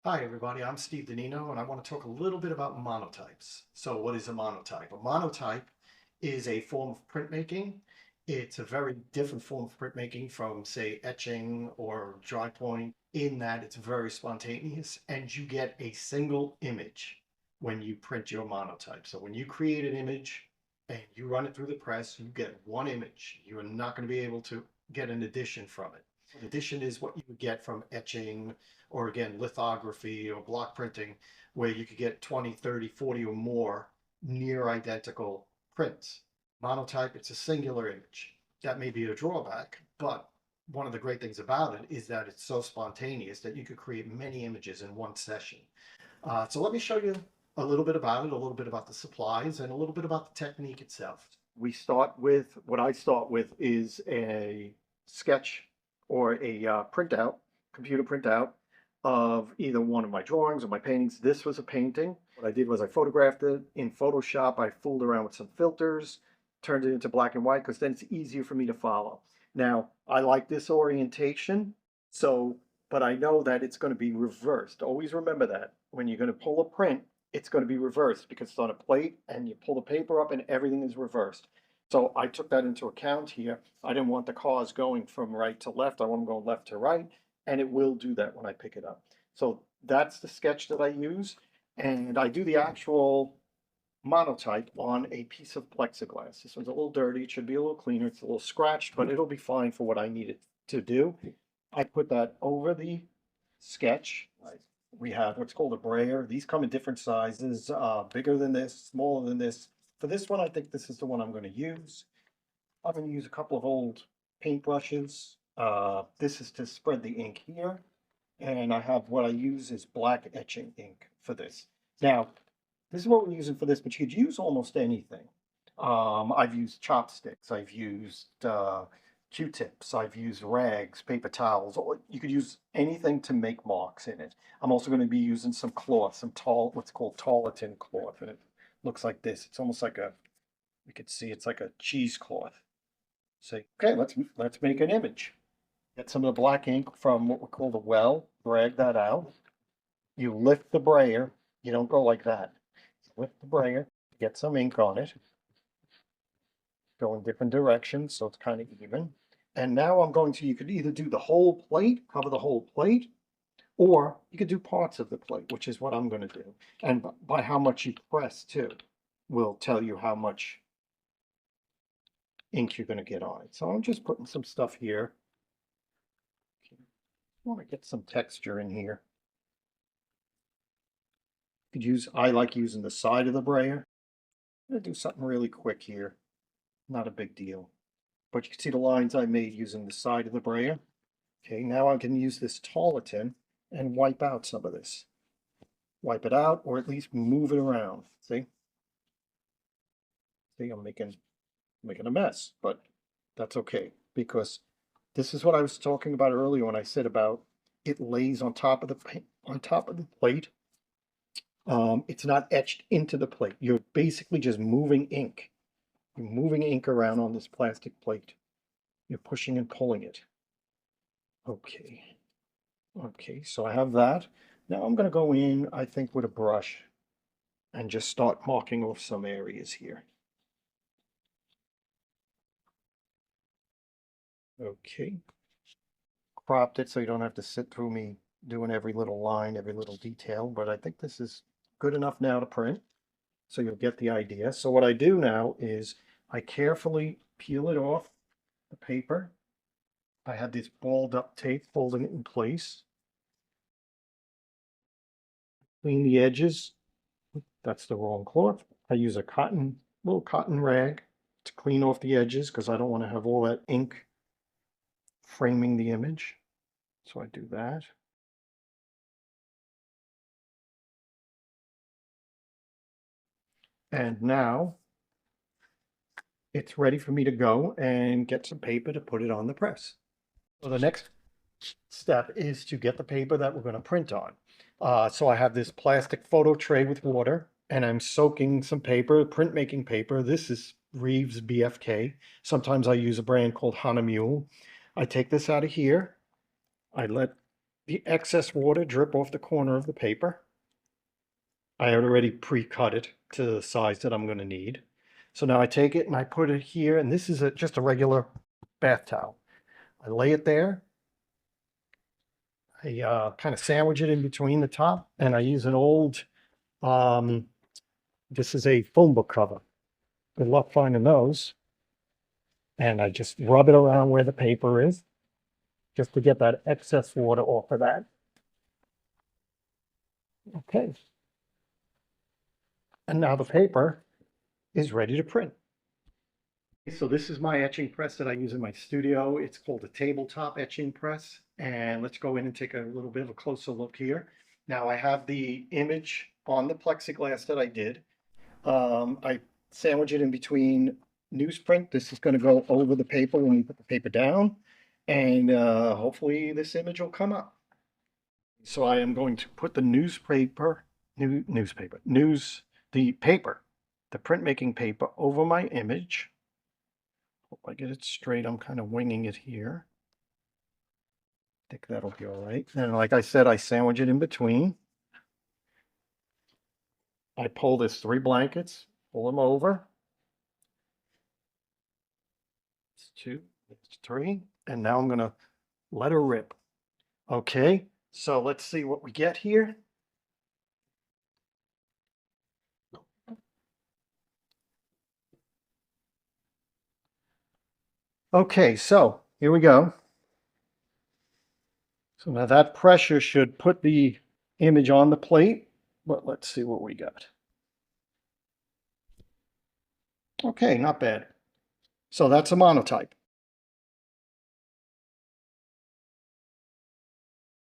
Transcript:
Hi everybody, I'm Steve Danino and I want to talk a little bit about monotypes. So what is a monotype? A monotype is a form of printmaking. It's a very different form of printmaking from say etching or dry point in that it's very spontaneous and you get a single image when you print your monotype. So when you create an image and you run it through the press, you get one image. You are not going to be able to get an addition from it. An addition is what you would get from etching or again, lithography or block printing, where you could get 20, 30, 40 or more near identical prints. Monotype, it's a singular image. That may be a drawback, but one of the great things about it is that it's so spontaneous that you could create many images in one session. So let me show you a little bit about it, a little bit about the supplies, and a little bit about the technique itself. We start with, what I start with is a sketch or a printout, computer printout of either one of my drawings or my paintings. This was a painting. What I did was I photographed it in Photoshop. I fooled around with some filters, turned it into black and white because then it's easier for me to follow. Now, I like this orientation, but I know that it's going to be reversed. Always remember that. When you're going to pull a print, it's going to be reversed because it's on a plate and you pull the paper up and everything is reversed. So I took that into account here. I didn't want the cars going from right to left. I want them going left to right, and it will do that when I pick it up. So that's the sketch that I use, and I do the actual monotype on a piece of plexiglass. This one's a little dirty. It should be a little cleaner. It's a little scratched, but it'll be fine for what I need it to do. I put that over the sketch. We have what's called a brayer. These come in different sizes, bigger than this, smaller than this. For this one, I think this is the one I'm going to use. I'm going to use a couple of old paint brushes. This is to spread the ink here. And I have what I use is black etching ink for this. Now, this is what we're using for this, but you could use almost anything. I've used chopsticks. I've used Q-tips. I've used rags, paper towels. You could use anything to make marks in it. I'm also going to be using some cloth, what's called tarlatan cloth, and it looks like this. It's almost like you could see it's like a cheesecloth. Say, okay, let's make an image. Get some of the black ink from what we call the well, drag that out. You lift the brayer. You don't go like that. Lift the brayer, get some ink on it. Go in different directions so it's kind of even. And now you could either do the whole plate, cover the whole plate, or you could do parts of the plate, which is what I'm going to do. And by how much you press too, will tell you how much ink you're going to get on it. So I'm just putting some stuff here. I want to get some texture in here. I like using the side of the brayer. I'm going to do something really quick here. Not a big deal. But you can see the lines I made using the side of the brayer. Okay, now I can use this tarlatan and wipe out some of this. Wipe it out, or at least move it around. See? See, I'm making a mess, but that's okay because this is what I was talking about earlier when I said about it lays on top of the plate. It's not etched into the plate. You're basically just moving ink. You're moving ink around on this plastic plate. You're pushing and pulling it. Okay. Okay, so I have that. Now I'm going to go in, I think, with a brush and just start marking off some areas here. Okay. Cropped it so you don't have to sit through me doing every little line, every little detail, but I think this is good enough now to print. So you'll get the idea. So what I do now is I carefully peel it off the paper. I have this balled up tape holding it in place. Clean the edges. That's the wrong cloth. I use a little cotton rag to clean off the edges because I don't want to have all that ink framing the image. So I do that. And now it's ready for me to go and get some paper to put it on the press. So the next step is to get the paper that we're going to print on. So I have this plastic photo tray with water and I'm soaking some paper, printmaking paper. This is Reeves BFK. Sometimes I use a brand called Hana Mule. I take this out of here. I let the excess water drip off the corner of the paper. I had already pre-cut it to the size that I'm going to need. So now I take it and I put it here, and this is just a regular bath towel. I lay it there. I kind of sandwich it in between the top, and I use an old, this is a phone book cover. Good luck finding those. And I just rub it around where the paper is, just to get that excess water off of that. Okay. And now the paper is ready to print. So this is my etching press that I use in my studio. It's called a tabletop etching press. And let's go in and take a little bit of a closer look here. Now I have the image on the plexiglass that I did. I sandwich it in between newsprint. This is going to go over the paper when you put the paper down. And hopefully this image will come up. So I am going to put the the printmaking paper over my image. Hope I get it straight. I'm kind of winging it here. I think that'll be all right. And like I said, I sandwich it in between. I pull this 3 blankets, pull them over. It's 2, it's 3, and now I'm gonna let her rip. Okay, so let's see what we get here. Okay, so here we go. So now that pressure should put the image on the plate, but let's see what we got. Okay, not bad. So that's a monotype.